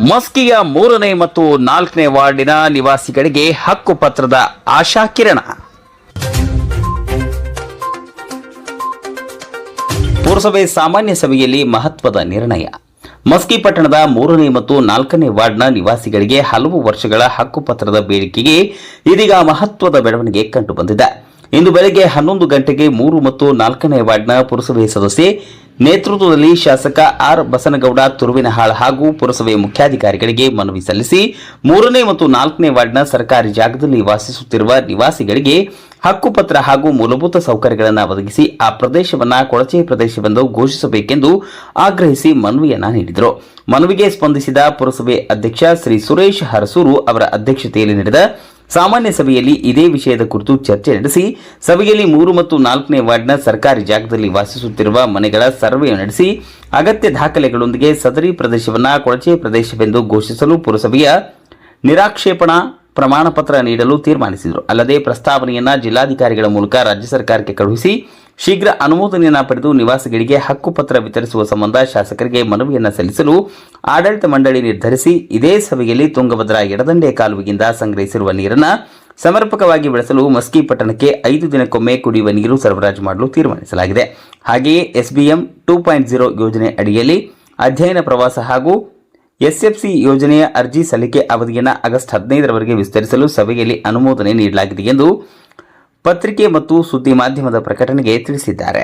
ಮಸ್ಕಿಯ 3ನೇ ಮತ್ತು 4ನೇ ವಾರ್ಡಿನ ನಿವಾಸಿಗಳಿಗೆ ಹಕ್ಕು ಪತ್ರದ ಆಶಾಕಿರಣ. ಪುರಸಭೆ ಸಾಮಾನ್ಯ ಸಭೆಯಲ್ಲಿ ಮಹತ್ವದ ನಿರ್ಣಯ. ಮಸ್ಕಿ ಪಟ್ಟಣದ 3ನೇ ಮತ್ತು 4ನೇ ವಾರ್ಡ್ನ ನಿವಾಸಿಗಳಿಗೆ ಹಲವು ವರ್ಷಗಳ ಹಕ್ಕುಪತ್ರದ ಬೇಡಿಕೆಗೆ ಇದೀಗ ಮಹತ್ವದ ಬೆಳವಣಿಗೆ ಕಂಡುಬಂದಿದೆ. ಇಂದು ಬೆಳಗ್ಗೆ 11 ಗಂಟೆಗೆ 3 ಮತ್ತು 4ನೇ ವಾರ್ಡ್ನ ಪುರಸಭೆ ಸದಸ್ಯೆ ನೇತೃತ್ವದಲ್ಲಿ ಶಾಸಕ ಆರ್ ಬಸನಗೌಡ ತುರುವಿನಹಾಳ್ ಹಾಗೂ ಪುರಸಭೆ ಮುಖ್ಯಾಧಿಕಾರಿಗಳಿಗೆ ಮನವಿ ಸಲ್ಲಿಸಿ 3ನೇ ಮತ್ತು 4ನೇ ವಾರ್ಡ್ನ ಸರ್ಕಾರಿ ಜಾಗದಲ್ಲಿ ವಾಸಿಸುತ್ತಿರುವ ನಿವಾಸಿಗಳಿಗೆ ಹಕ್ಕುಪತ್ರ ಹಾಗೂ ಮೂಲಭೂತ ಸೌಕರ್ಯಗಳನ್ನು ಒದಗಿಸಿ ಆ ಪ್ರದೇಶವನ್ನು ಕೊಳಚೆ ಪ್ರದೇಶವೆಂದು ಘೋಷಿಸಬೇಕೆಂದು ಆಗ್ರಹಿಸಿ ಮನವಿಯನ್ನ ನೀಡಿದರು. ಮನವಿಗೆ ಸ್ಪಂದಿಸಿದ ಪುರಸಭೆ ಅಧ್ಯಕ್ಷ ಶ್ರೀ ಸುರೇಶ್ ಹರಸೂರು ಅವರ ಅಧ್ಯಕ್ಷತೆಯಲ್ಲಿ ನಡೆದ ಸಾಮಾನ್ಯ ಸಭೆಯಲ್ಲಿ ಇದೇ ವಿಷಯದ ಕುರಿತು ಚರ್ಚೆ ನಡೆಸಿ ಸಭೆಯಲ್ಲಿ 3 ಮತ್ತು 4ನೇ ವಾರ್ಡ್ನ ಸರ್ಕಾರಿ ಜಾಗದಲ್ಲಿ ವಾಸಿಸುತ್ತಿರುವ ಮನೆಗಳ ಸರ್ವೆ ನಡೆಸಿ ಅಗತ್ಯ ದಾಖಲೆಗಳೊಂದಿಗೆ ಸದರಿ ಪ್ರದೇಶವನ್ನು ಕೊಳಚೆ ಪ್ರದೇಶವೆಂದು ಘೋಷಿಸಲು ಪುರಸಭೆಯ ನಿರಾಕ್ಷೇಪಣಾ ಪ್ರಮಾಣ ಪತ್ರ ನೀಡಲು ತೀರ್ಮಾನಿಸಿದರು. ಅಲ್ಲದೆ ಪ್ರಸ್ತಾವನೆಯನ್ನ ಜಿಲ್ಲಾಧಿಕಾರಿಗಳ ಮೂಲಕ ರಾಜ್ಯ ಸರ್ಕಾರಕ್ಕೆ ಕಳುಹಿಸಿ ಶೀಘ್ರ ಅನುಮೋದನೆಯನ್ನು ಪಡೆದು ನಿವಾಸಿಗಳಿಗೆ ಹಕ್ಕುಪತ್ರ ವಿತರಿಸುವ ಸಂಬಂಧ ಶಾಸಕರಿಗೆ ಮನವಿಯನ್ನು ಸಲ್ಲಿಸಲು ಆಡಳಿತ ಮಂಡಳಿ ನಿರ್ಧರಿಸಿ ಇದೇ ಸಭೆಯಲ್ಲಿ ತುಂಗಭದ್ರಾ ಎಡದಂಡೆ ಕಾಲುವೆಯಿಂದ ಸಂಗ್ರಹಿಸಿರುವ ನೀರನ್ನು ಸಮರ್ಪಕವಾಗಿ ಬಳಸಲು ಮಸ್ಕಿ ಪಟ್ಟಣಕ್ಕೆ 5 ದಿನಕ್ಕೊಮ್ಮೆ ಕುಡಿಯುವ ನೀರು ಸರಬರಾಜು ಮಾಡಲು ತೀರ್ಮಾನಿಸಲಾಗಿದೆ. ಹಾಗೆಯೇ SBM 2.0 ಯೋಜನೆ ಅಡಿಯಲ್ಲಿ ಅಧ್ಯಯನ ಪ್ರವಾಸ ಹಾಗೂ SFC ಯೋಜನೆಯ ಅರ್ಜಿ ಸಲ್ಲಿಕೆ ಅವಧಿಯನ್ನು ಆಗಸ್ಟ್ 15ರವರೆಗೆ ವಿಸ್ತರಿಸಲು ಸಭೆಯಲ್ಲಿ ಅನುಮೋದನೆ ನೀಡಲಾಗಿದೆ ಎಂದು ಪತ್ರಿಕೆ ಮತ್ತು ಸುದ್ದಿ ಮಾಧ್ಯಮದ ಪ್ರಕಟಣೆಗೆ ತಿಳಿಸಿದ್ದಾರೆ.